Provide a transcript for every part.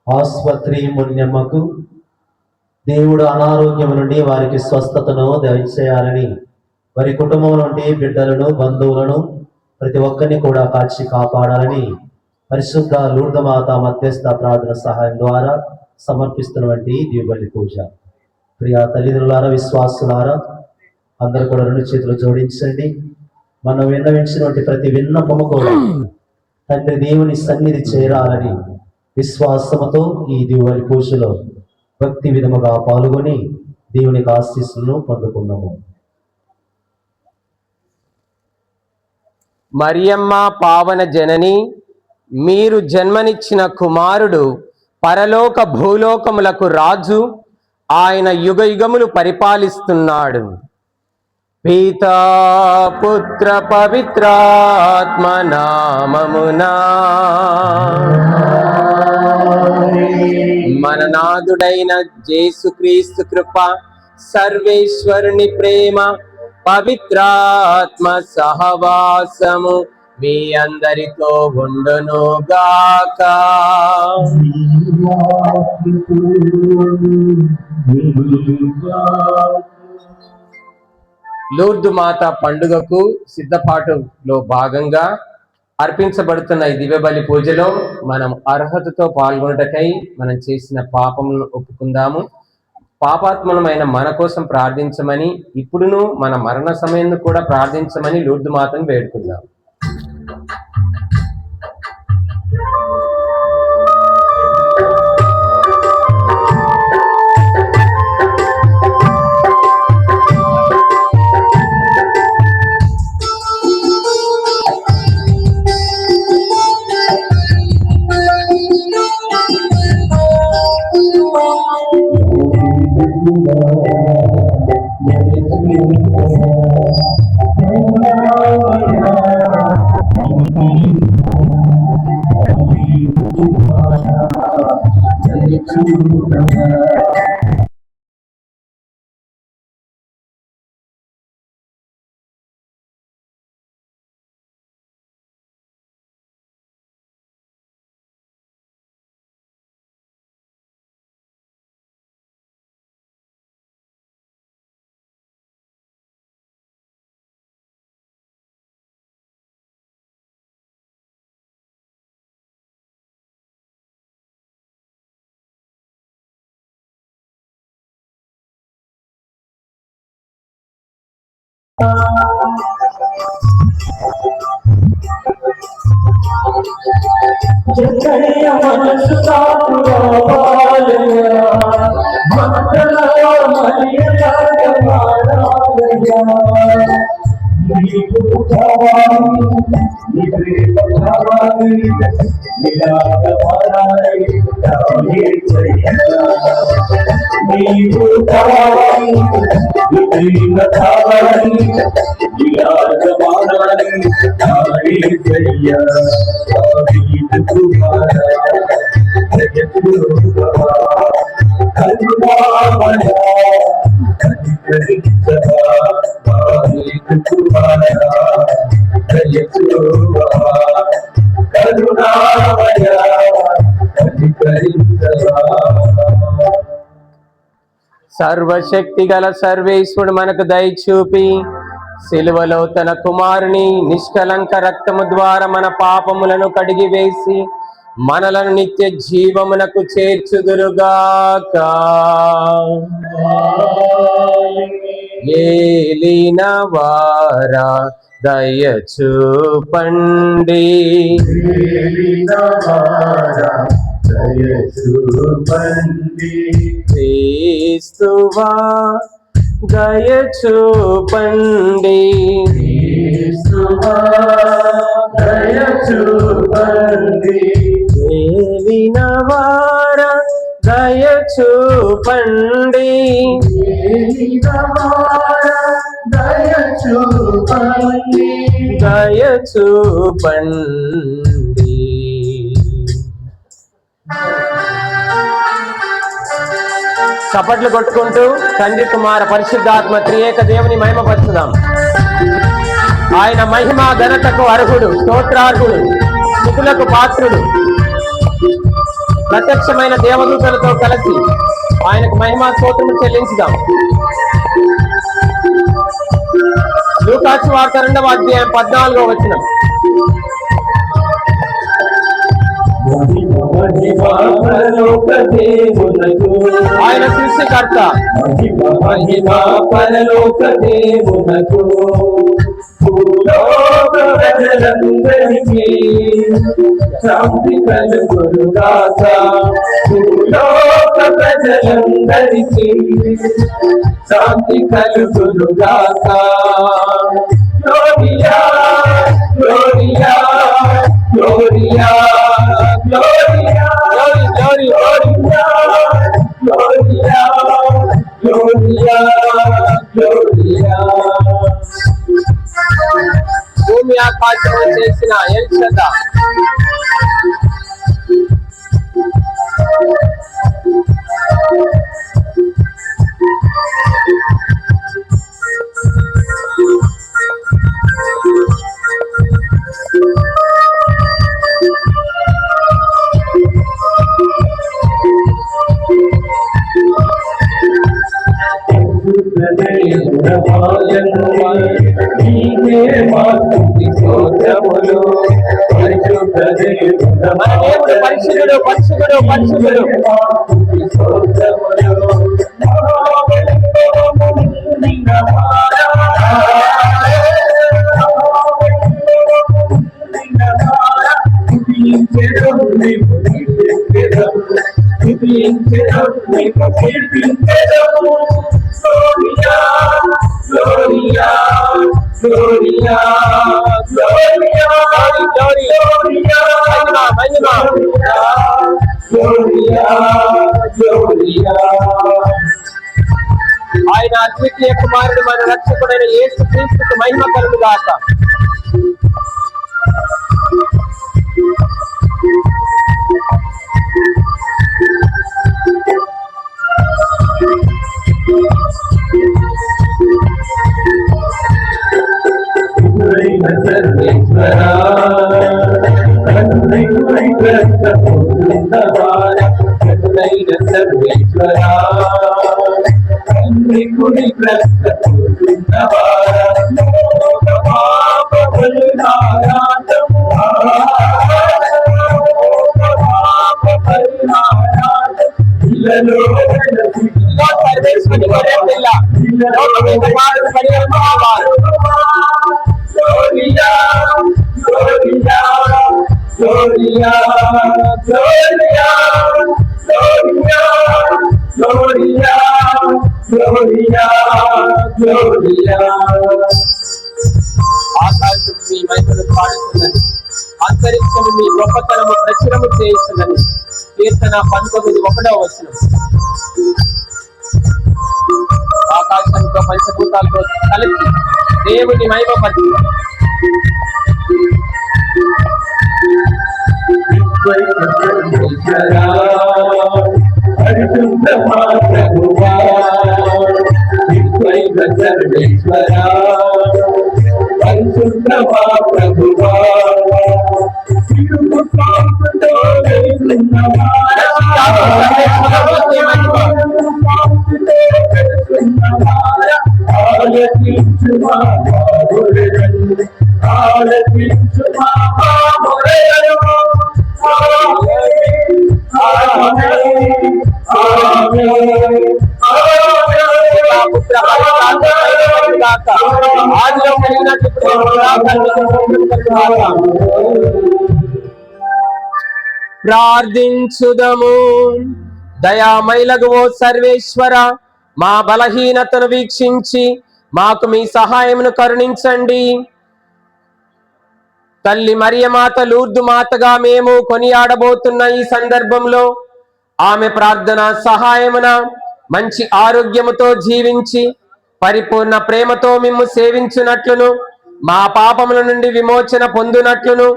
ఆస్పత్రి మున్యమ్మకు దేవుడు అనారోగ్యం నుండి వారికి స్వస్థతను దయచేయాలని, వారి కుటుంబం నుండి బిడ్డలను బంధువులను ప్రతి ఒక్కరిని కూడా కాచి కాపాడాలని పరిశుద్ధ లూర్దు మాత మధ్యస్థ ప్రార్థన సహాయం ద్వారా సమర్పిస్తున్నటువంటి దివ్యబలి పూజ. ప్రియా తల్లిదండ్రులారా, విశ్వాసులారా, అందరూ కూడా రెండు చేతులు జోడించండి. మనం విన్నవించినటువంటి ప్రతి విన్నపము కూడా తండ్రి దేవుని సన్నిధి చేరాలని విశ్వాసముతో ఈ దివ్యబలి పూజలో భక్తి విధముగా పాల్గొని దేవునికి ఆశీస్సులను పొందుకున్నాము. మరియమ్మ పావన జనని, మీరు జన్మనిచ్చిన కుమారుడు పరలోక భూలోకములకు రాజు, ఆయన యుగ యుగములు పరిపాలిస్తున్నాడు. పితా పుత్ర పవిత్రాత్మ నామమునా. మన నాథుడైన యేసుక్రీస్తు కృప, సర్వేశ్వరుని ప్రేమ, పవిత్రాత్మ సహవాసము మీ అందరితో ఉండును గాక. లూర్దు మాత పండుగకు సిద్ధపాటులో భాగంగా అర్పించబడుతున్న ఈ దివ్యబలి పూజలో మనం అర్హతతో పాల్గొనటకై మనం చేసిన పాపములను ఒప్పుకుందాము. పాపాత్మలమైన మన కోసం ప్రార్థించమని, ఇప్పుడును మన మరణ సమయంలో కూడా ప్రార్థించమని లూర్దు మాతను వేడుకుందాం. సర్వశక్తి గల సర్వేశ్వరుడు మనకు దయ చూపి సిలువలో తన కుమారుని నిష్కలంక రక్తము ద్వారా మన పాపములను కడిగివేసి మనలను నిత్య జీవమునకు చేర్చుదురుగాక. ఏలిన వారా దయ చూపండి, క్రీస్తువా దయ చూపండి, ఏలిన వారా దయ చూపండి, దయ చూపండి. చప్పట్లు కొట్టుకుంటూ తండ్రి కుమార పరిశుద్ధాత్మ త్రియేక దేవుని మహిమపరచుదాం. ఆయన మహిమ ఘనతకు అర్హుడు, స్తోత్రార్హుడు, స్తుతులకు పాత్రుడు. ప్రత్యక్షమైన దేవదూతలతో కలిసి ఆయనకు మహిమా స్తోత్రము చెల్లించుదాం. లూకాసు వార్త 2వ అధ్యాయం 14వ వచనం. ఆయన సృష్టికర్త, మహిమా పరలోక దేవునకు భూలోక ప్రజలందరికీ శాంతి కలుగునుగాక. భూలోక ప్రజలందరికీ శాంతి కలుగునుగాక. Gloria Gloria Gloria Gloria Gloria Gloria Gloria Gloria. భూమి ఆకాశము చేసిన ఎల్ షదా మన దేవుడు పరిశుద్ధుడు పరిశుద్ధుడు పరిశుద్ధుడు. Gloria, Gloria, Gloria, Gloria, మహిమ Gloria, Gloria. ఆయన అద్వితీయ కుమారుడు మన రక్షకుడైన యేసు క్రీస్తుకు మహిమ కలుగుగాక. సర్వేశ్వరా సర్వేశ్వరా Gloria, Gloria, Gloria, Gloria, Gloria, Gloria, Gloria. ఆకాశం మీ మహిమను పాడుతున్నది, అంతరిక్షము మీ గొప్పతనము ప్రచురము చేస్తున్నది. కీర్తన 19:1. ఆకాశంతో పంచభూతాలతో కలిసి దేవుని మహిమ పడుతుంది. ప్రార్థించుదము. దయామయులగు ఓ సర్వేశ్వర, మా బలహీనతను వీక్షించి మాకు మీ సహాయమును కరుణించండి. తల్లి మరియమాత లూర్దు మాతగా మేము కొనియాడబోతున్న ఈ సందర్భంలో ఆమె ప్రార్థన సహాయమున మంచి ఆరోగ్యముతో జీవించి పరిపూర్ణ ప్రేమతో మిమ్ము సేవించునట్లును మా పాపముల నుండి విమోచన పొందునట్లును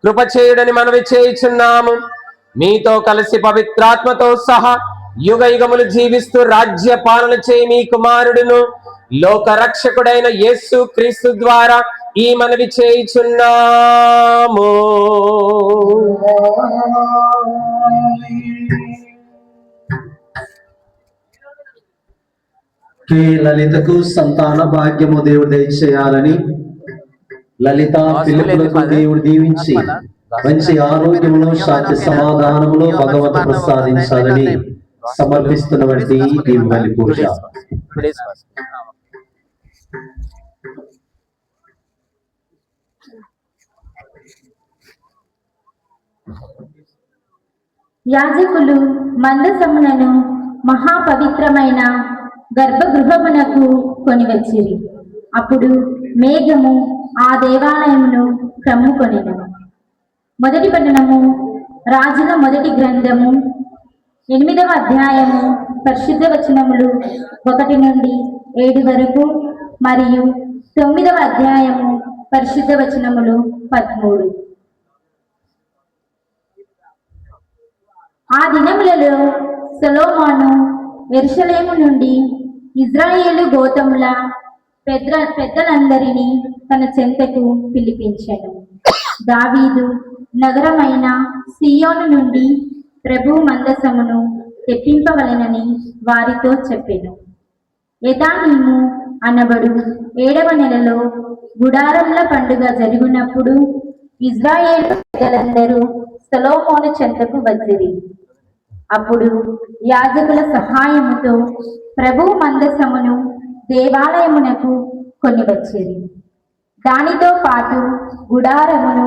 కృప చేయుడని మనవి చేయుచున్నాము. మీతో కలిసి పవిత్రాత్మతో సహా యుగ యుగములు జీవిస్తూ రాజ్య పాలన చేయి మీ కుమారుడును లోక రక్షకుడైన యేసు క్రీస్తు ద్వారా ఈ మనవి చేయుచున్నాము. కే లలితకు సంతాన భాగ్యము దేవుడు దయచేయాలని, లలిత పిలుపులకు దేవుడు దీవించి మంచి ఆరోగ్యమును శాంతి సమాధానములు భగవంతు ప్రసాదించాలని సమర్పిస్తున్నటువంటి దీవెనలి పూజ. యాజకులు మందసములను మహాపవిత్రమైన గర్భగృహమునకు కొనివచ్చిరి. అప్పుడు మేఘము ఆ దేవాలయమును కమ్ముకొనెను. మొదటి పట్టణము రాజుల మొదటి గ్రంథము 8వ అధ్యాయము పరిశుద్ధ వచనములు 1 నుండి 7 వరకు మరియు 9వ అధ్యాయము పరిశుద్ధ వచనములు 13. ఆ దినములలో సొలొమోను యెరూషలేము నుండి ఇజ్రాయేలు గోత్రముల పెద్దలందరినీ తన చెంతకు పిలిపించెను. దావీదు నగరమైన సియోను నుండి ప్రభు మందసమును తెప్పింపవలెనని వారితో చెప్పెను. ఎతానీము అనబడు 7వ నెలలో గుడారముల పండుగ జరుగునప్పుడు ఇజ్రాయేలు పెద్దలందరూ సొలొమోను చెంతకు వచ్చిరి. అప్పుడు యాజకుల సహాయముతో ప్రభు మందసమును దేవాలయమునకు కొనివచ్చిరి. దానితో పాటు గుడారమును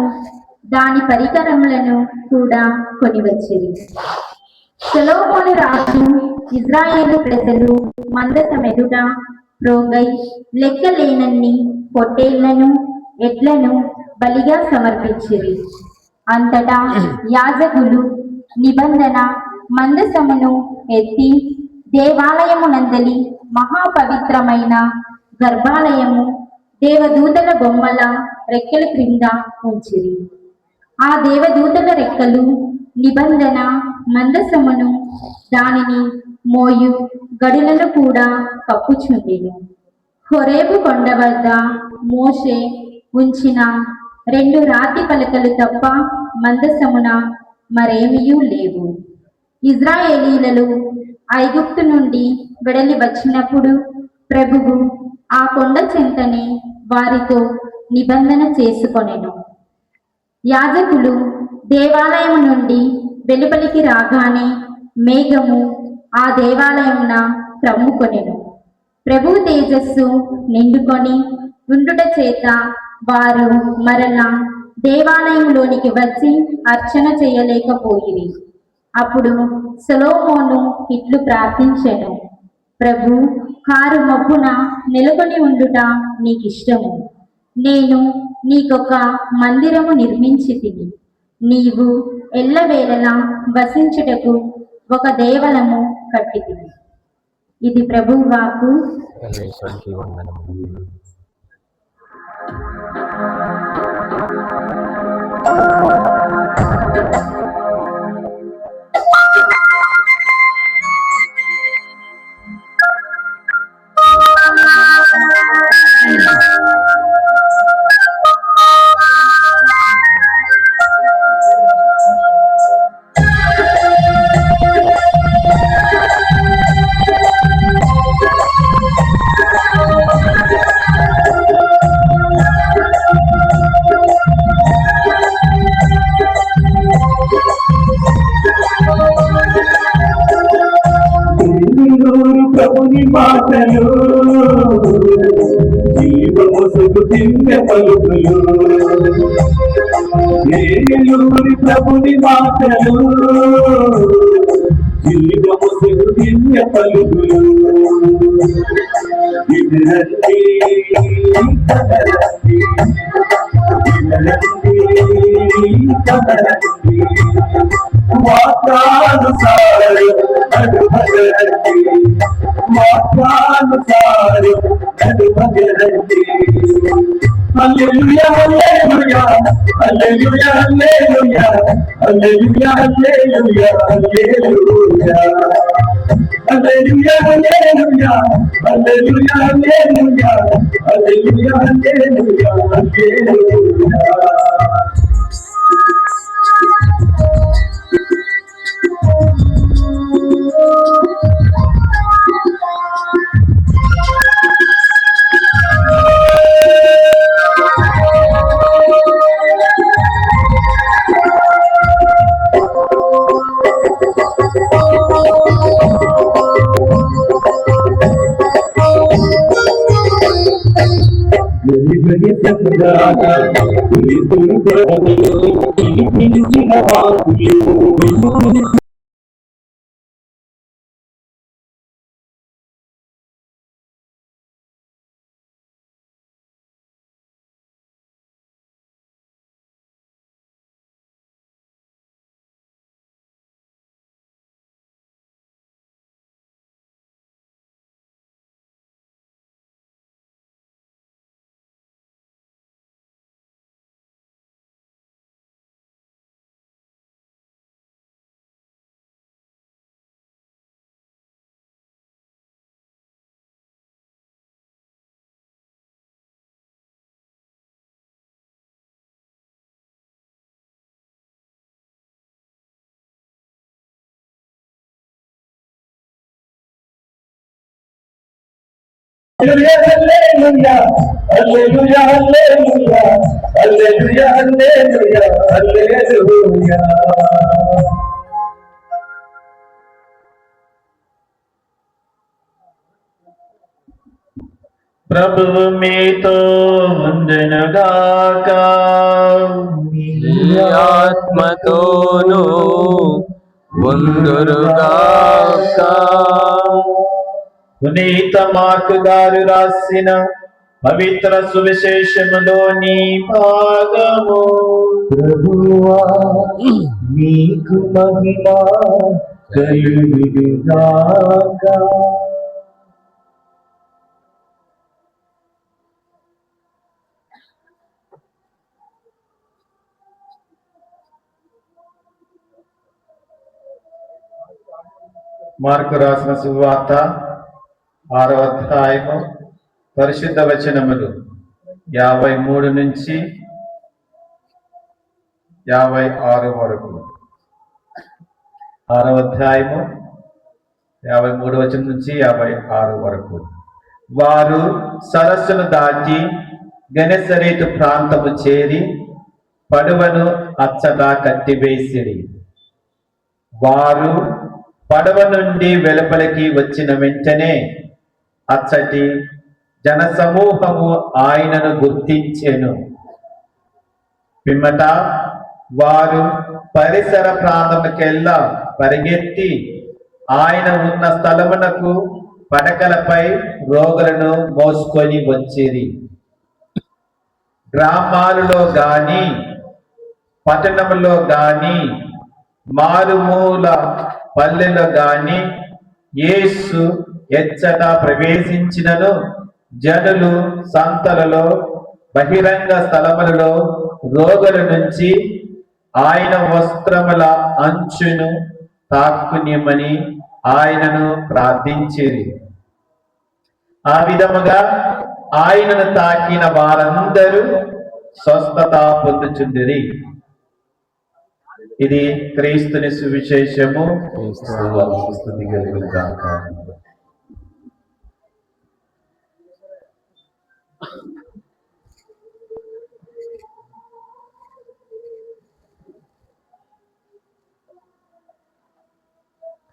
దాని పరికరములను కూడా కొనివచ్చిరి. సొలొమోను రాజు ఇజ్రాయేలు ప్రజలు మందసమెదుట ప్రోగై లెక్కలేనన్ని పొట్టేళ్లను ఎడ్లను బలిగా సమర్పించిరి. అంతటా యాజకులు నిబంధన మందసమును ఎత్తి దేవాలయమునందలి మహాపవిత్రమైన గర్భాలయము దేవదూతల బొమ్మల రెక్కల క్రింద ఉంచిరి. ఆ దేవదూతల రెక్కలు నిబంధన మందసమును దానిని మోయు గడులను కూడా కప్పుచుండెను. హోరేబు కొండ వద్ద మోషే ఉంచిన 2 రాతి పలకలు తప్ప మందసమున మరేమియూ లేవు. ఇజ్రాయేలీయులు ఐగుప్తు నుండి వెడలి వచ్చినప్పుడు ప్రభువు ఆ కొండ చెంతనే వారితో నిబంధన చేసుకొనెను. యాజకులు దేవాలయము నుండి వెలుపలికి రాగానే మేఘము ఆ దేవాలయమున క్రమ్ముకొనెను. ప్రభు తేజస్సు నిండుకొని ఉండుట చేత వారు మరలా దేవాలయంలోనికి వచ్చి అర్చన చేయలేకపోయిరి. అప్పుడు సొలొమోను ఇట్లు ప్రార్థించెను: ప్రభు, కారు మబ్బున నెలకొని ఉండుట నీకిష్టము. నేను నీకొక మందిరము నిర్మించితిని, నీవు ఎల్లవేళలా వసించుటకు ఒక దేవలము కట్టితివి. ఇది ప్రభువు వాక్కు. సర్వేశ్వరునికి వందనములు. ప్రభుని మాటలు జీవముసుకు దివ్య పలుకులు. ఏలూరి ప్రభుని మాటలు జీవముసుకు దివ్య పలుకులు. వినరండి కదలండి, వినరండి కదలండి, వాక్యానుసారం నడుమగరండి, వాక్యానుసారం నడుమగరండి. హల్లెలూయా హల్లెలూయా హల్లెలూయా హల్లెలూయా హల్లెలూయా హల్లెలూయా హల్లెలూయా హల్లెలూయా హల్లెలూయా హల్లెలూయా హల్లెలూయా హల్లెలూయా హల్లెలూయా హల్లెలూయా. Hallelujah, hallelujah, hallelujah, hallelujah, hallelujah, hallelujah. ప్రభువు మీతో ఉండునుగాక, మీ ఆత్మతోనూ ఉండునుగాక. పునీత మార్కు గారు రాసిన పవిత్ర సువిశేషములోని భాగము. ప్రభువా మీకు మహిమ కలుగునుగాక. మార్కు రాసిన సువార్త 6వ అధ్యాయము పరిశుద్ధ వచనములు 53 నుంచి 56 వరకు. 6వ అధ్యాయము 53 వచనం నుంచి 56 వరకు. వారు సరస్సును దాటి గెనెసరేతు ప్రాంతము చేరి పడవను అచ్చట కట్టివేసిరి. వారు పడవ నుండి వెలుపలికి వచ్చిన వెంటనే అచ్చటి జనసమూహము ఆయనను గుర్తించెను. పిమ్మట వారు పరిసర ప్రాంతముకెల్లా పరిగెత్తి ఆయన ఉన్న స్థలమునకు పడకలపై రోగులను మోసుకొని వచ్చిరి. గ్రామాలలో గాని పట్టణంలో గాని మారుమూల పల్లెలో గాని యేసు ఎచ్చట ప్రవేశించినను జనులు సంతలలో బహిరంగ స్థలములలో రోగుల నుంచి ఆయన వస్త్రముల అంచును తాక్కునియమని ఆయనను ప్రార్థించిరి. ఆ విధముగా ఆయనను తాకిన వారందరూ స్వస్థత పొందుచుండిరి. ఇది క్రీస్తుని సువిశేషము. స్తుతి కలుగును గాక.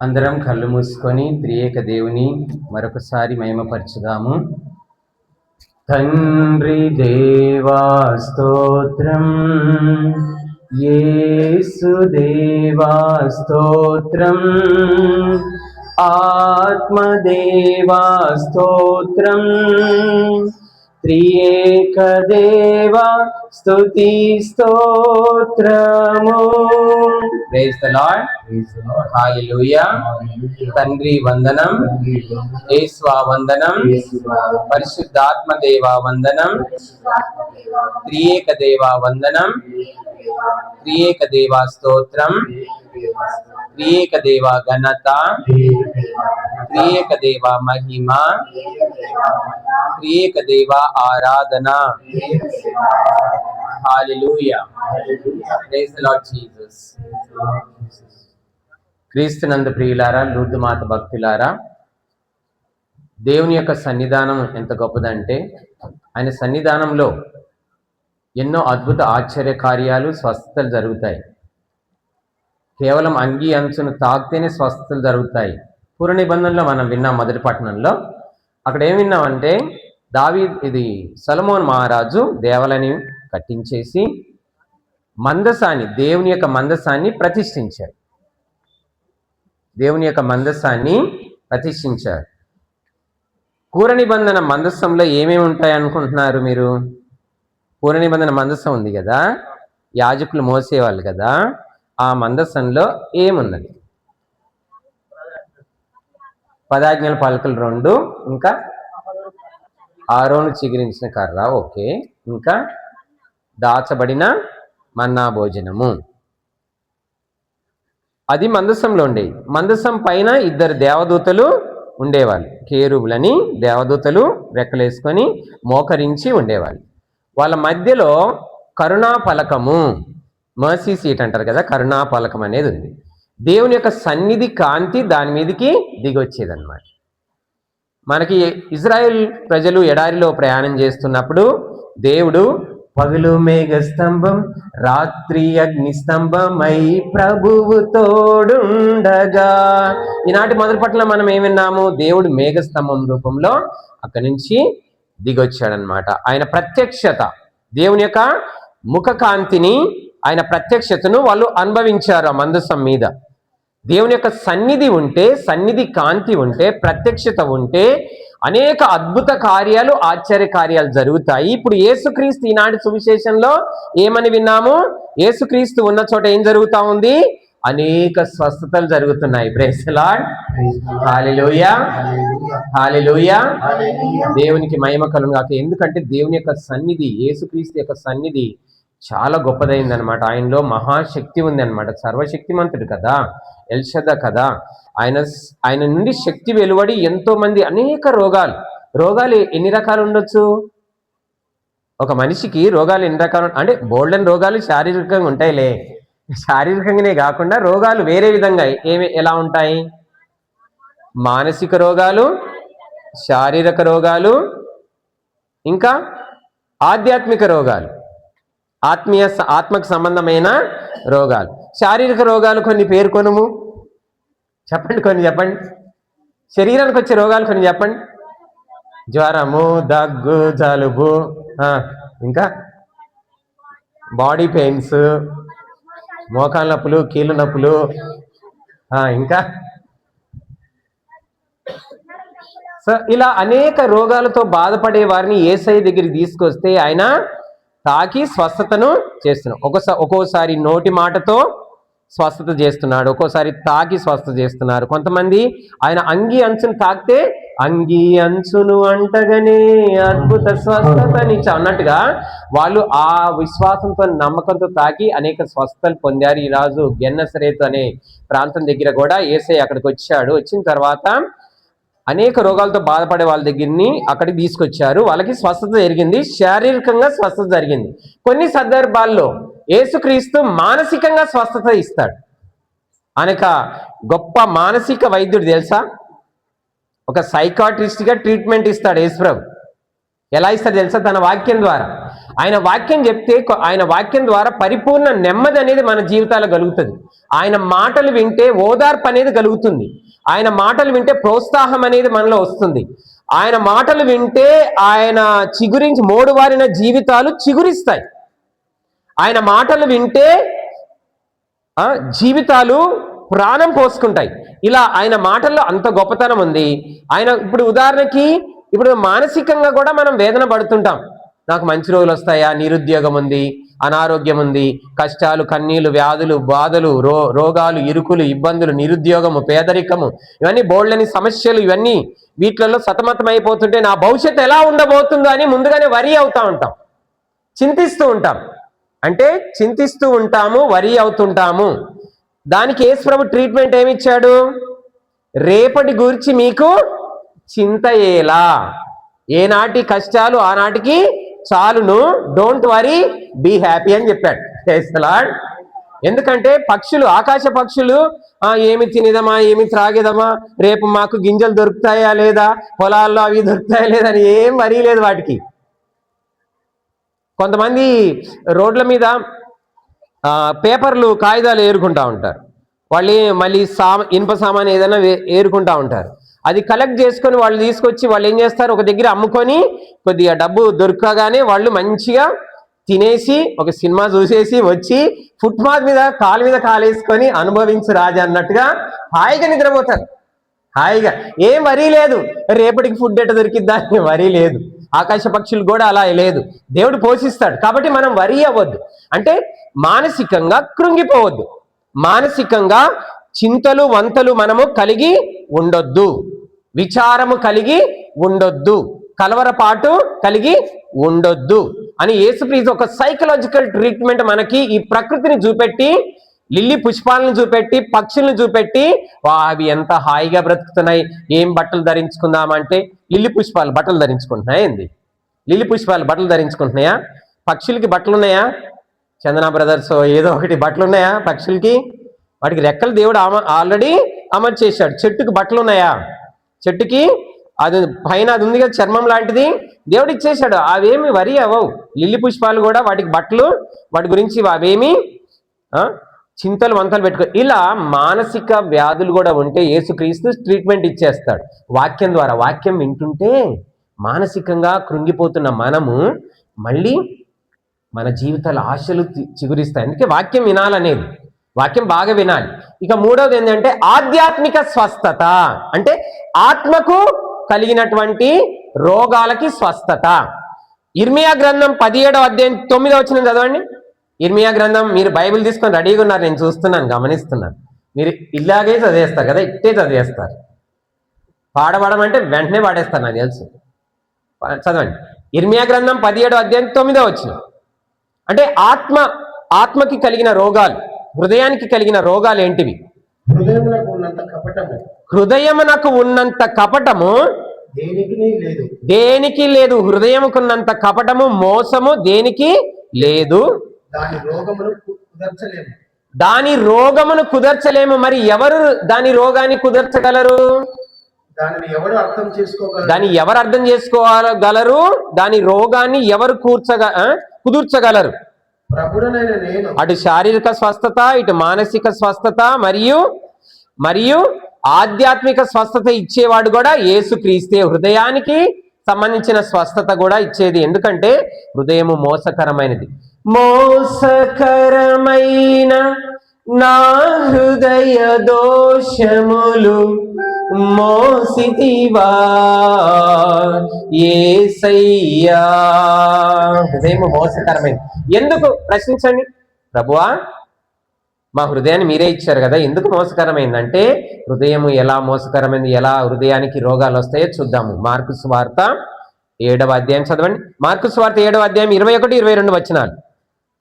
అందరం కళ్ళు మూసుకొని త్రియేక దేవుని మరొకసారి మహిమపరచుదాము. తండ్రి దేవా స్తోత్రం, యేసు దేవా స్తోత్రం, ఆత్మదేవా స్తోత్రం, త్రియేక దేవా స్తుతి స్తోత్రము. Praise the lord. హల్లెలూయా. తండ్రి వందనం, యేసువా వందనం, పరిశుద్ధాత్మ దేవా వందనం, త్రియేక దేవా వందనం, త్రియేక దేవా స్తోత్రం, త్రియేక దేవా ఘనత, త్రియేక దేవా మహిమ, త్రియేక దేవా ఆరాధన. Hallelujah. Praise the lord Jesus. క్రీస్తునందు ప్రియులారా, లూర్దు మాత భక్తులారా, దేవుని యొక్క సన్నిధానం ఎంత గొప్పదంటే ఆయన సన్నిధానంలో ఎన్నో అద్భుత ఆశ్చర్య కార్యాలు, స్వస్థతలు జరుగుతాయి. కేవలం అంగీ అంచును తాకితేనే స్వస్థతలు జరుగుతాయి. పూర్వ నిబంధనలో మనం విన్నాం. మొదటి పట్టణంలో అక్కడ ఏం విన్నామంటే ఇది సొలొమోను మహారాజు దేవాలయాన్ని కట్టించేసి మందసాన్ని, దేవుని యొక్క మందసాన్ని ప్రతిష్ఠించారు. దేవుని యొక్క మందసాన్ని ప్రతిష్ఠించారు. పూర్వ నిబంధన మందస్సంలో ఏమేమి ఉంటాయి అనుకుంటున్నారు మీరు? పూర్వ నిబంధన మందస్సం ఉంది కదా, యాజకులు మోసేవాళ్ళు కదా, ఆ మందస్సంలో ఏమున్నది? 10 ఆజ్ఞల పలకలు 2, ఇంకా ఆరోను చిగురించిన కర్ర, ఓకే, ఇంకా దాచబడిన మన్నా భోజనము. అది మందసంలో ఉండేది. మందసం పైన 2 దేవదూతలు ఉండేవాళ్ళు. కేరుబులని దేవదూతలు రెక్కలేసుకొని మోకరించి ఉండేవాళ్ళు. వాళ్ళ మధ్యలో కరుణా పలకము, మర్సీ సీట్ అంటారు కదా, కరుణా పలకం అనేది ఉంది. దేవుని యొక్క సన్నిధి కాంతి దాని మీదకి దిగొచ్చేదన్నమాట. మనకి ఇజ్రాయెల్ ప్రజలు ఎడారిలో ప్రయాణం చేస్తున్నప్పుడు దేవుడు పగలు మేఘస్తంభం, రాత్రి అగ్నిస్తంభమై ప్రభువు తోడుండగా. ఈనాటి మొదటి పట్ల మనం ఏం విన్నాము? దేవుడు మేఘస్తంభం రూపంలో అక్కడి నుంచి దిగొచ్చాడనమాట. ఆయన ప్రత్యక్షత, దేవుని యొక్క ముఖ కాంతిని, ఆయన ప్రత్యక్షతను వాళ్ళు అనుభవించారు ఆ మందసం మీద. దేవుని యొక్క సన్నిధి ఉంటే, సన్నిధి కాంతి ఉంటే, ప్రత్యక్షత ఉంటే అనేక అద్భుత కార్యాలు, ఆశ్చర్య కార్యాలు జరుగుతాయి. ఇప్పుడు యేసుక్రీస్తు ఈనాటి సువిశేషంలో ఏమని విన్నాము? యేసుక్రీస్తు ఉన్న చోట ఏం జరుగుతా ఉంది? అనేక స్వస్థతలు జరుగుతున్నాయి. Praise the lord. Hallelujah, hallelujah. దేవునికి మహిమ కలుగును గాక. ఎందుకంటే దేవుని యొక్క సన్నిధి, యేసుక్రీస్తు యొక్క సన్నిధి చాలా గొప్పదైంది అనమాట. ఆయనలో మహాశక్తి ఉంది అనమాట. సర్వశక్తిమంతుడు కదా, ఎల్షదా కదా. ఆయన నుండి శక్తి వెలువడి ఎంతో మంది అనేక రోగాలు ఎన్ని రకాలు ఉండొచ్చు? ఒక మనిషికి రోగాలు ఎన్ని రకాలు అంటే బోల్డెన్ రోగాలు శారీరకంగా ఉంటాయిలే. శారీరకంగానే కాకుండా రోగాలు వేరే విధంగా ఎలా ఉంటాయి? మానసిక రోగాలు, శారీరక రోగాలు, ఇంకా ఆధ్యాత్మిక రోగాలు, ఆత్మకు సంబంధమైన రోగాలు. శారీరక రోగాలు కొన్ని పేర్కొనుము, చెప్పండి, కొన్ని చెప్పండి. శరీరానికి వచ్చే రోగాలు కొన్ని చెప్పండి. జ్వరము, దగ్గు, జలుబు, ఇంకా బాడీ పెయిన్స్, మోకాళ్ళ నొప్పులు, కీళ్ళు నొప్పులు, ఇంకా సో ఇలా అనేక రోగాలతో బాధపడే వారిని యేసయ్య దగ్గరికి తీసుకొస్తే ఆయన తాకి స్వస్థతను చేస్తున్నాడు. ఒక్కోసారి నోటి మాటతో స్వస్థత చేస్తున్నాడు, ఒక్కోసారి తాకి స్వస్థత చేస్తున్నారు. కొంతమంది ఆయన అంగి అంచును తాకితే అంగి అంచును అంటగానే అద్భుత స్వస్థతనిచ్చ అన్నట్టుగా వాళ్ళు ఆ విశ్వాసంతో నమ్మకంతో తాకి అనేక స్వస్థతలు పొందారు. ఈ రాజు గెన్నసరేతు అనే ప్రాంతం దగ్గర కూడా యేసయ్య అక్కడికి వచ్చాడు. వచ్చిన తర్వాత అనేక రోగాలతో బాధపడే వాళ్ళ దగ్గరని అక్కడికి తీసుకొచ్చారు. వాళ్ళకి స్వస్థత జరిగింది, శారీరకంగా స్వస్థత జరిగింది. కొన్ని సందర్భాల్లో యేసుక్రీస్తు మానసికంగా స్వస్థత ఇస్తాడు. ఆయనక గొప్ప మానసిక వైద్యుడు తెలుసా? ఒక సైకాట్రిస్ట్గా ట్రీట్మెంట్ ఇస్తాడు యేసుప్రభు. ఎలా ఇస్తాడు తెలుసా? తన వాక్యం ద్వారా. ఆయన వాక్యం చెప్తే ఆయన వాక్యం ద్వారా పరిపూర్ణ నెమ్మది అనేది మన జీవితాల్లో కలుగుతుంది. ఆయన మాటలు వింటే ఓదార్పు అనేది కలుగుతుంది. ఆయన మాటలు వింటే ప్రోత్సాహం అనేది మనలో వస్తుంది. ఆయన మాటలు వింటే ఆయన చిగురించి మోడువారిన జీవితాలు చిగురిస్తాయి. ఆయన మాటలు వింటే జీవితాలు ప్రాణం పోసుకుంటాయి. ఇలా ఆయన మాటల్లో అంత గొప్పతనం ఉంది. ఆయన ఇప్పుడు ఉదాహరణకి ఇప్పుడు మానసికంగా కూడా మనం వేదన పడుతుంటాం. నాకు మంచి రోజులు వస్తాయా, నిరుద్యోగం ఉంది, అనారోగ్యం ఉంది, కష్టాలు, కన్నీళ్లు, వ్యాధులు, బాధలు, రోగాలు, ఇరుకులు, ఇబ్బందులు, నిరుద్యోగము, పేదరికము, ఇవన్నీ బోల్డని సమస్యలు, ఇవన్నీ వీటిలలో సతమతం అయిపోతుంటే నా భవిష్యత్తు ఎలా ఉండబోతుందో అని ముందుగానే వరి అవుతా ఉంటాం, చింతిస్తూ ఉంటాం. అంటే చింతిస్తూ ఉంటాము, వరి అవుతుంటాము. దానికి యేసుప్రభు ట్రీట్మెంట్ ఏమిచ్చాడు? రేపటి గురించి మీకు చింత ఏలా, ఏనాటి కష్టాలు ఆనాటికి చాలును, డోంట్ వరీ, బీ హ్యాపీ అని చెప్పాడు. ఎందుకంటే పక్షులు, ఆకాశ పక్షులు ఏమి తినేదమా, ఏమి త్రాగేదమా, రేపు మాకు గింజలు దొరుకుతాయా లేదా, పొలాల్లో అవి దొరుకుతాయా లేదా అని ఏం వరీ లేదు వాటికి. కొంతమంది రోడ్ల మీద పేపర్లు, కాగితాలు ఏరుకుంటా ఉంటారు. వాళ్ళు మళ్ళీ ఇనుప సామాన్ ఏదైనా ఏరుకుంటా ఉంటారు. అది కలెక్ట్ చేసుకొని వాళ్ళు తీసుకొచ్చి వాళ్ళు ఏం చేస్తారు, ఒక దగ్గర అమ్ముకొని కొద్దిగా డబ్బు దొరకగానే వాళ్ళు మంచిగా తినేసి ఒక సినిమా చూసేసి వచ్చి ఫుట్పాత్ మీద కాలు వేసుకొని అనుభవించు రాజా అన్నట్టుగా హాయిగా నిద్రపోతారు. హాయిగా ఏం వరీ లేదు, రేపటికి ఫుడ్ ఎట్ట దొరికిద్దా అని వరీ లేదు. ఆకాశ పక్షులు కూడా అలా లేదు, దేవుడు పోషిస్తాడు. కాబట్టి మనం వరీ అవ్వద్దు, అంటే మానసికంగా కృంగిపోవద్దు, మానసికంగా చింతలు వంతలు మనము కలిగి ఉండొద్దు, విచారము కలిగి ఉండొద్దు, కలవరపాటు కలిగి ఉండొద్దు అని యేసుక్రీస్తు ఒక సైకలాజికల్ ట్రీట్మెంట్ మనకి ఈ ప్రకృతిని చూపెట్టి, లిల్లీ పుష్పాలను చూపెట్టి, పక్షులను చూపెట్టి, అవి ఎంత హాయిగా బ్రతుకుతున్నాయి, ఏం బట్టలు ధరించుకుందామంటే లిల్లీ పుష్పాలు బట్టలు ధరించుకుంటున్నాయా? ఏంది లిల్లీ పుష్పాలు బట్టలు ధరించుకుంటున్నాయా? పక్షులకి బట్టలు ఉన్నాయా? చందన బ్రదర్స్ ఏదో ఒకటి బట్టలు ఉన్నాయా పక్షులకి? వాటికి రెక్కలు దేవుడు ఆల్రెడీ అమర్చేశాడు. చెట్టుకి బట్టలు ఉన్నాయా? చెట్టుకి అది పైన అది ఉంది కదా, చర్మం లాంటిది దేవుడు ఇచ్చేశాడు. అవేమి వరి అవ్వవు. లిల్లీ పుష్పాలు కూడా వాటికి బట్టలు, వాటి గురించి అవేమి చింతలు వంతలు పెట్టుకో. ఇలా మానసిక వ్యాధులు కూడా ఉంటే యేసుక్రీస్తు ట్రీట్మెంట్ ఇచ్చేస్తాడు వాక్యం ద్వారా. వాక్యం వింటుంటే మానసికంగా కృంగిపోతున్న మనము మళ్ళీ మన జీవితాల ఆశలు చిగురిస్తాయి. అందుకే వాక్యం వినాలనేది, వాక్యం బాగా వినాలి. ఇక మూడవది ఏంటంటే ఆధ్యాత్మిక స్వస్థత, అంటే ఆత్మకు కలిగినటువంటి రోగాలకి స్వస్థత. ఇర్మియా గ్రంథం 17వ అధ్యాయం 9వ వచనం చదవండి. ఇర్మియా గ్రంథం, మీరు బైబిల్ తీసుకొని రెడీగా ఉన్నారు, నేను చూస్తున్నాను, గమనిస్తున్నాను. మీరు ఇలాగే చదివేస్తారు కదా, ఇట్టే చదివేస్తారు. పాడబడం అంటే వెంటనే పాడేస్తారు, నాకు తెలుసు. చదవండి ఇర్మియా గ్రంథం 17వ అధ్యాయం 9వ వచనం. అంటే ఆత్మకి కలిగిన రోగాలు, హృదయానికి కలిగిన రోగాలు ఏంటివి? హృదయమునకు ఉన్నంత కపటము దేనికి లేదు. హృదయముకున్నంత కపటము, మోసము దేనికి లేదు. దాని రోగమును కుదర్చలేము. మరి ఎవరు దాని రోగాన్ని కుదర్చగలరు? దాన్ని ఎవరు అర్థం చేసుకోగలరు? దాని రోగాన్ని ఎవరు కుదుర్చగలరు? అటు శారీరక స్వస్థత, ఇటు మానసిక స్వస్థత, మరియు ఆధ్యాత్మిక స్వస్థత ఇచ్చేవాడు కూడా యేసుక్రీస్తే. హృదయానికి సంబంధించిన స్వస్థత కూడా ఇచ్చేది. ఎందుకంటే హృదయము మోసకరమైనది. మోసకరమైన నా హృదయ దోషములు మోసితివా యేసయ్యా. హృదయం మోసకరమైంది. ఎందుకు ప్రశ్నించండి, ప్రభువా మా హృదయాన్ని మీరే ఇచ్చారు కదా, ఎందుకు మోసకరమైందంటే హృదయం ఎలా మోసకరమైంది, ఎలా హృదయానికి రోగాలు వస్తాయో చూద్దాము. మార్కు సువార్త 7వ అధ్యాయం చదవండి. మార్కు సువార్త 7వ అధ్యాయం 21, 22 వచనాలు.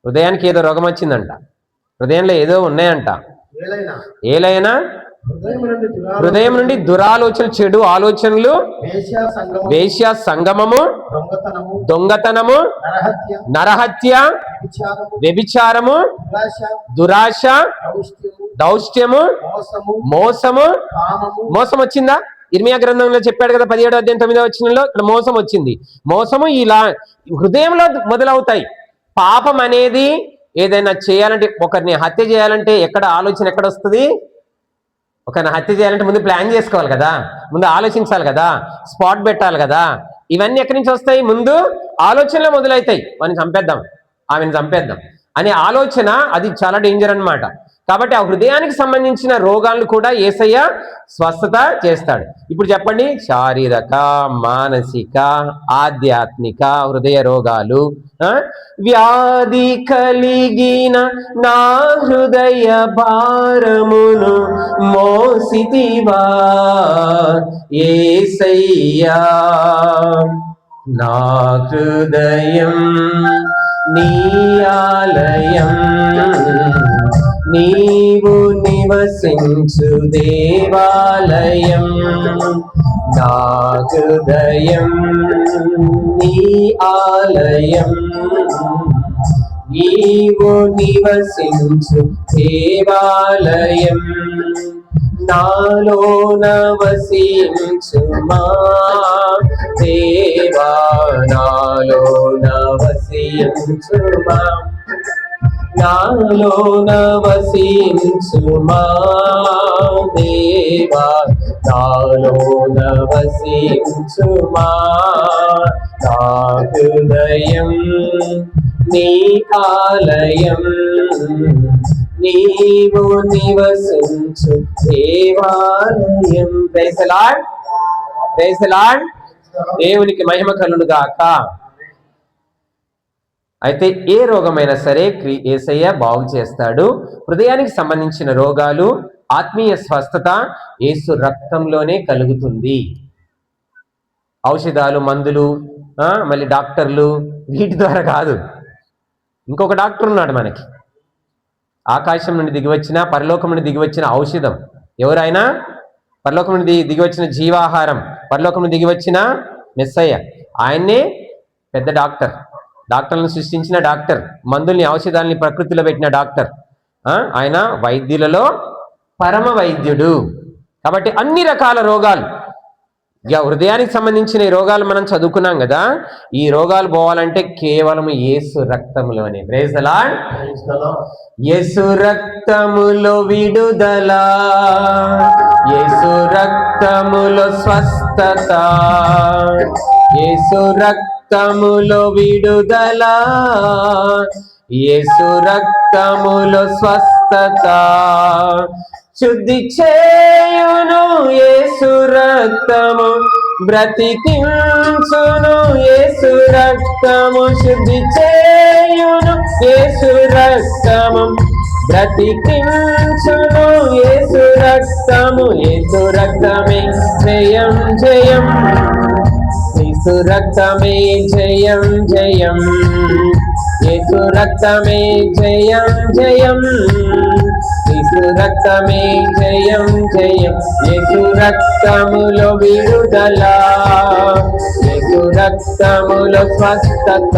హృదయానికి ఏదో రోగం వచ్చిందంట, హృదయంలో ఏదో ఉన్నాయంట. ఏలైనా హృదయం నుండి దురాలోచనలు, చెడు ఆలోచనలు, వేశ్య సంగమము, దొంగతనము, నరహత్య, వ్యభిచారము, దురాశ, దౌష్ట్యము, మోసము. మోసం వచ్చిందా? ఇర్మియా గ్రంథంలో చెప్పాడు కదా 17వ అధ్యాయం 9వ వచనంలో, ఇక్కడ మోసం వచ్చింది. మోసము ఇలా హృదయంలో మొదలవుతాయి. పాపం అనేది ఏదైనా చేయాలంటే, ఒకరిని హత్య చేయాలంటే ఎక్కడ ఆలోచన ఎక్కడ వస్తుంది? ఒకరిని హత్య చేయాలంటే ముందు ప్లాన్ చేసుకోవాలి కదా, ముందు ఆలోచించాలి కదా, స్పాట్ పెట్టాలి కదా. ఇవన్నీ ఎక్కడి నుంచి వస్తాయి? ముందు ఆలోచనలో మొదలవుతాయి. వాడిని చంపేద్దాం, ఆమెను చంపేద్దాం అనే ఆలోచన, అది చాలా డేంజర్ అన్నమాట. కాబట్టి ఆ హృదయానికి సంబంధించిన రోగాలను కూడా యేసయ్య స్వస్థత చేస్తాడు. ఇప్పుడు చెప్పండి, శారీరక, మానసిక, ఆధ్యాత్మిక హృదయ రోగాలు, వ్యాధి కలిగిన నా హృదయ భారమును మోసితివా యేసయ్యా. నా హృదయం నీ ఆలయం, నీవు నివసించు దేవాలయం. నా హృదయం నీ ఆలయం, నీవు నివసించు దేవాలయం. నాలోన వసించుమా దేవా, నాలోన వసించుమా, నాలోన వసించుమా దేవా, నాలోన వసించుమా. నా హృదయం నీ ఆలయం, నీవు నివసించు దేవాలయం. Praise the Lord, praise the Lord. దేవునికి మహిమ కలుగును గాక. అయితే ఏ రోగమైనా సరే యేసయ్య బాగు చేస్తాడు. హృదయానికి సంబంధించిన రోగాలు, ఆత్మీయ స్వస్థత యేసు రక్తంలోనే కలుగుతుంది. ఔషధాలు, మందులు, మళ్ళీ డాక్టర్లు, వీటి ద్వారా కాదు. ఇంకొక డాక్టర్ ఉన్నాడు మనకి, ఆకాశం నుండి దిగివచ్చిన, పరలోకం నుండి దిగివచ్చిన ఔషధం. ఎవరైనా పరలోకం నుండి దిగివచ్చిన జీవాహారం, పరలోకం నుండి దిగివచ్చిన మెస్సయ్య. ఆయన్నే పెద్ద డాక్టర్, డాక్టర్లను సృష్టించిన డాక్టర్, మందుల్ని, ఔషధాలని ప్రకృతిలో పెట్టిన డాక్టర్. ఆయన వైద్యులలో పరమ వైద్యుడు. కాబట్టి అన్ని రకాల రోగాలు, ఇక హృదయానికి సంబంధించిన ఈ రోగాలు మనం చదువుకున్నాం కదా. ఈ రోగాలు పోవాలంటే కేవలం యేసు రక్తములోనే. Praise the lord. యేసు రక్తములో విడుదల, యేసు రక్తములో స్వస్థత, యేసు రక్తములో విడుదల, యేసు రక్తములో స్వస్థత. శుద్ధి చేయును యేసు రక్తము, బ్రతికించును యేసు రక్తము. శుద్ధి చేయును యేసు రక్తము, బ్రతికించును యేసు రక్తము. యేసు రక్తమే జయం జయం, యేసు రక్తమే జయం జయం, యేసు రక్తమే జయం జయం, యేసు రక్తమే జయం జయం. యేసు రక్తములో విడుదల, యేసు రక్తములో స్వస్థత,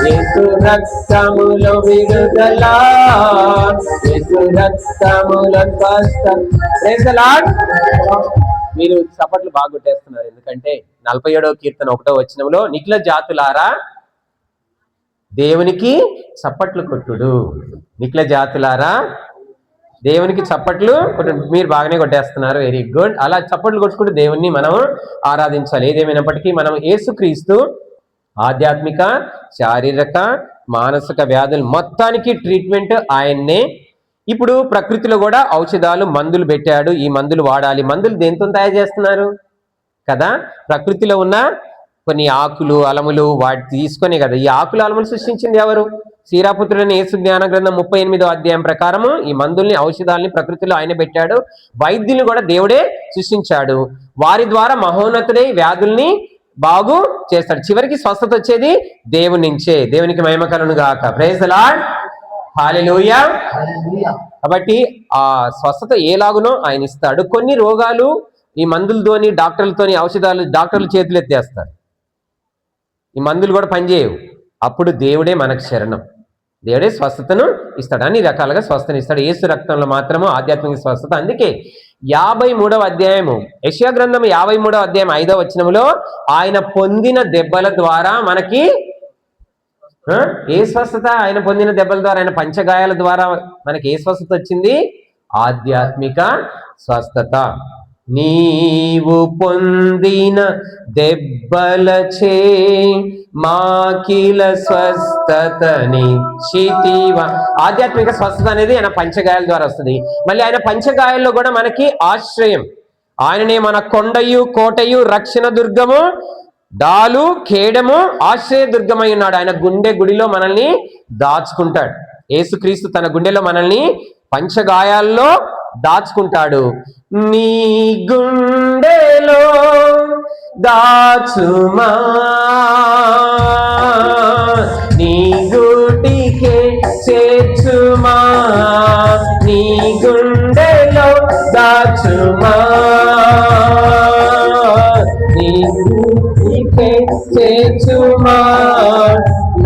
యేసు రక్తములో విడుదల, యేసు రక్తములో స్వస్థత. Praise the Lord. మీరు చప్పట్లు బాగా కొట్టేస్తున్నారు, ఎందుకంటే 47వ కీర్తన 1వ వచనంలో, నిఖిల జాతులారా దేవునికి చప్పట్లు కొట్టుడు. నిఖిల జాతులారా దేవునికి చప్పట్లు కొట్టుడు. మీరు బాగానే కొట్టేస్తున్నారు, వెరీ గుడ్. అలా చప్పట్లు కొట్టుకుంటూ దేవుణ్ణి మనం ఆరాధించాలి. ఏదేమైనప్పటికీ మనం యేసుక్రీస్తు ఆధ్యాత్మిక, శారీరక, మానసిక వ్యాధులు మొత్తానికి ట్రీట్మెంట్ ఆయన్నే ఇప్పుడు ప్రకృతిలో కూడా ఔషధాలు, మందులు పెట్టాడు. ఈ మందులు వాడాలి. మందులు దేంతో తయారు చేస్తున్నారు కదా? ప్రకృతిలో ఉన్న కొన్ని ఆకులు, అలములు వాటి తీసుకొని కదా ఈ ఆకులు, అలములు సృష్టించింది ఎవరు? శ్రీరాపుత్రుడైన యేసు జ్ఞాన గ్రంథం 38వ అధ్యాయం ప్రకారము ఈ మందుల్ని, ఔషధాలని ప్రకృతిలో ఆయన పెట్టాడు. వైద్యుల్ని కూడా దేవుడే సృష్టించాడు. వారి ద్వారా మహోన్నతుడై వ్యాధుల్ని బాగు చేస్తాడు. చివరికి స్వస్థత వచ్చేది దేవుని నుంచే. దేవునికి మహిమ కలుగును గాక. Praise the lord. హల్లెలూయా. కాబట్టి ఆ స్వస్థత ఎలాగునో ఆయన ఇస్తాడు. కొన్ని రోగాలు ఈ మందులతోని, డాక్టర్లతోని, ఔషధాలు డాక్టర్లు చేతులు ఎత్తేస్తారు. ఈ మందులు కూడా పనిచేయవు. అప్పుడు దేవుడే మనకు శరణం. దేవుడే స్వస్థతను ఇస్తాడు. అన్ని రకాలుగా స్వస్థతను ఇస్తాడు. యేసు రక్తంలో మాత్రము ఆధ్యాత్మిక స్వస్థత. అందుకే 53వ అధ్యాయము, యెషయా గ్రంథం 53వ అధ్యాయం 5వ వచనములో ఆయన పొందిన దెబ్బల ద్వారా మనకి ఏ స్వస్థత? ఆయన పొందిన దెబ్బల ద్వారా, ఆయన పంచగాయాల ద్వారా మనకి ఏ స్వస్థత వచ్చింది? ఆధ్యాత్మిక స్వస్థత. నీవు పొందిన దెబ్బలచే మాకిల స్వస్థతనిచ్చితివా. ఆధ్యాత్మిక స్వస్థత అనేది ఆయన పంచగాయాల ద్వారా వస్తుంది. మళ్ళీ ఆయన పంచగాయాల్లో కూడా మనకి ఆశ్రయం. ఆయననే మన కొండయు, కోటయు, రక్షణ దుర్గము, డాలు, ఖేడము, ఆశ్రయ దుర్గమై ఉన్నాడు. ఆయన గుడిలో మనల్ని దాచుకుంటాడు. యేసుక్రీస్తు తన గుండెలో మనల్ని పంచగాయాల్లో దాచుకుంటాడు. నీ గుండెలో దాచుమా, నీ గుడికే చేర్చుమా, నీ గుండెలో దాచుమా, నీ గుడికే చేర్చుమా.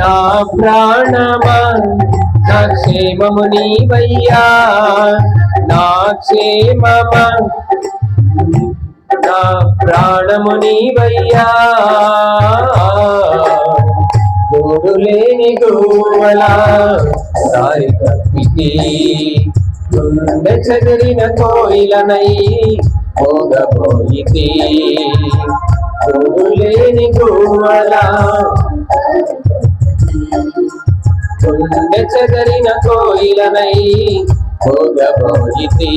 నా ప్రాణమా, నా క్షేమము నీవయ్యా, నా క్షేమమా, నా ప్రాణము నీవయ్యా. గోడులేని గోవలా దారి తప్పితే, గుండె చెదిరిన కోయిలనై మోగపోయితే. గోడులేని గోవలా గుండె చెదరిన కోయిలనై మోగపోయితే.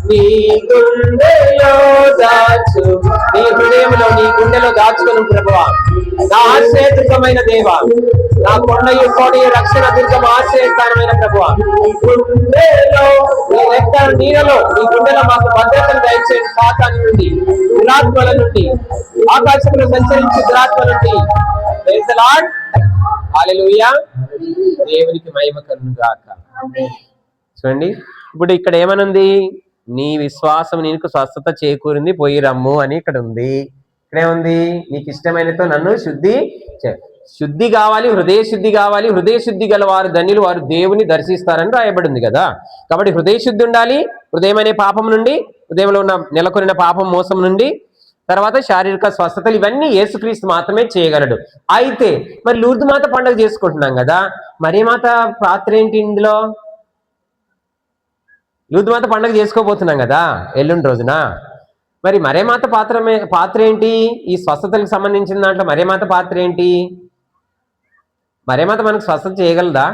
నీ గుండెలో దాచు, నీ హృదయంలో, నీ గుండెలో దాచుకును ప్రభువా. నా ఆశ్రయదుర్గమైన దేవా, నా కొండయు, కోటయు, రక్షణ దుర్గం, ఆశ్రయస్థానమైన ప్రభువా, గుండెలో నీ రెక్కల నీడలో, నీ గుండెలో మాకు భద్రతను దయచేయండి. సాతాను నుండి, దురాత్మల నుండి, ఆకాశంలో సంచరించే దురాత్మల నుండి. Praise the lord. హల్లెలూయా. దేవునికి మహిమ కలుగును గాక. చూడండి, ఇప్పుడు ఇక్కడ ఏమనుంది? నీ విశ్వాసం నీకు స్వస్థత చేకూరింది, పోయి రమ్ము అని ఇక్కడ ఉంది. ఇక్కడేముంది? నీకు ఇష్టమైనతో నన్ను శుద్ధి కావాలి, హృదయ శుద్ధి కావాలి. హృదయ శుద్ధి గల వారు ధన్యులు, వారు దేవుని దర్శిస్తారని రాయబడింది కదా. కాబట్టి హృదయ శుద్ధి ఉండాలి. హృదయం అనే పాపం నుండి, హృదయంలో ఉన్న నెలకొనిన పాపం, మోసం నుండి, తర్వాత శారీరక స్వస్థతలు, ఇవన్నీ యేసుక్రీస్తు మాత్రమే చేయగలడు. అయితే మరి లూర్దు మాత పండుగ చేసుకుంటున్నాం కదా, మరీ మాత పాత్ర ఏంటి ఇందులో? లూర్దు మాత పండుగ చేసుకోబోతున్నాం కదా ఎల్లుండి రోజున. మరి మరే మాత పాత్ర ఏంటి? ఈ స్వస్థతలకు సంబంధించిన దాంట్లో మరే మాత పాత్ర ఏంటి? మరే మాత మనకు స్వస్థత చేయగలదా?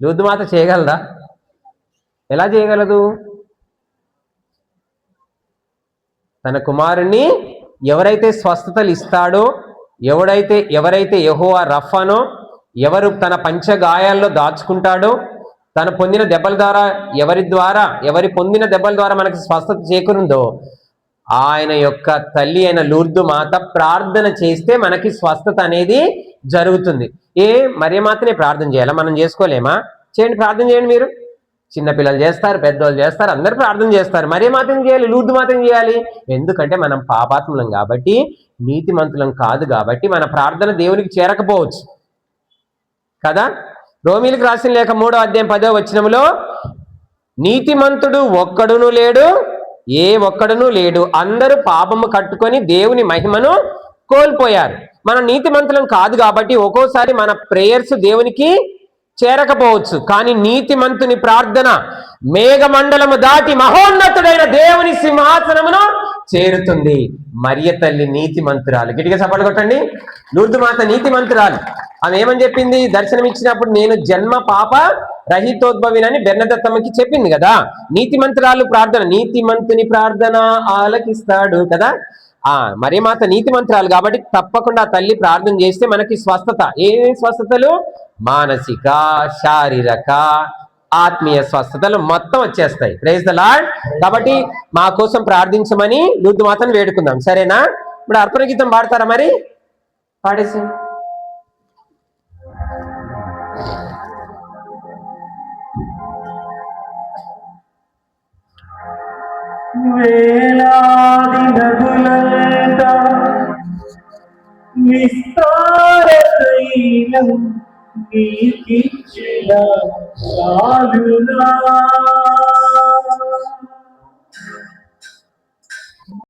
లూర్దు మాత చేయగలదా? ఎలా చేయగలదు? తన కుమారుణ్ణి ఎవరైతే స్వస్థతలు ఇస్తాడో, ఎవరైతే యెహోవా రఫానో, ఎవరు తన పంచగాయాల్లో దాచుకుంటాడో, తను పొందిన దెబ్బల ద్వారా, ఎవరి పొందిన దెబ్బల ద్వారా మనకి స్వస్థత చేకూరిందో, ఆయన యొక్క తల్లి అయిన లూర్దు మాత ప్రార్థన చేస్తే మనకి స్వస్థత అనేది జరుగుతుంది. మరే మాత్రమే ప్రార్థన చేయాలా? మనం చేసుకోలేమా? చేయండి, ప్రార్థన చేయండి. మీరు చిన్నపిల్లలు చేస్తారు, పెద్దవాళ్ళు చేస్తారు, అందరూ ప్రార్థన చేస్తారు. మరే మాత్రం చేయాలి? లూర్దు మాత్రం చేయాలి. ఎందుకంటే మనం పాపాత్ములం కాబట్టి, నీతిమంతులం కాదు కాబట్టి మన ప్రార్థన దేవునికి చేరకపోవచ్చు కదా. రోమీలకు రాసిన లేఖ 3వ అధ్యాయం 10వ వచనములో, నీతిమంతుడు ఒక్కడును లేడు, ఏ ఒక్కడును లేడు, అందరూ పాపము కట్టుకొని దేవుని మహిమను కోల్పోయారు. మనం నీతిమంతులం కాదు కాబట్టి ఒక్కోసారి మన ప్రేయర్స్ దేవునికి చేరకపోవచ్చు. కానీ నీతిమంతుని ప్రార్థన మేఘమండలము దాటి మహోన్నతుడైన దేవుని సింహాసనమును చేరుతుంది. మరియ తల్లి నీతిమంతురాలు. గట్టిగా చప్పట్లు కొట్టండి. లూర్దు మాత నీతిమంతురాలు. ఆమె ఏమని చెప్పింది? దర్శనం ఇచ్చినప్పుడు, నేను జన్మ పాప రహితోద్భవినని బెర్నదత్తమ్మకి చెప్పింది కదా. నీతిమంతురాలు ప్రార్థన, నీతిమంతుని ప్రార్థన ఆలకిస్తాడు కదా. మరియమాత నీతిమంతురాలు కాబట్టి తప్పకుండా తల్లి ప్రార్థన చేస్తే మనకి స్వస్థత. ఏమేమి స్వస్థతలు? మానసిక, శారీరక, ఆత్మీయ స్వస్థతలు మొత్తం వచ్చేస్తాయి. Praise the Lord. కాబట్టి మా కోసం ప్రార్థించమని లూర్దు మాతను వేడుకుందాం. సరేనా? ఇప్పుడు అర్పణ గీతం పాడతారా? మరి పాడేసి వేలాది నదులంట విస్తార తైలం నీకిచ్చిన చాలునా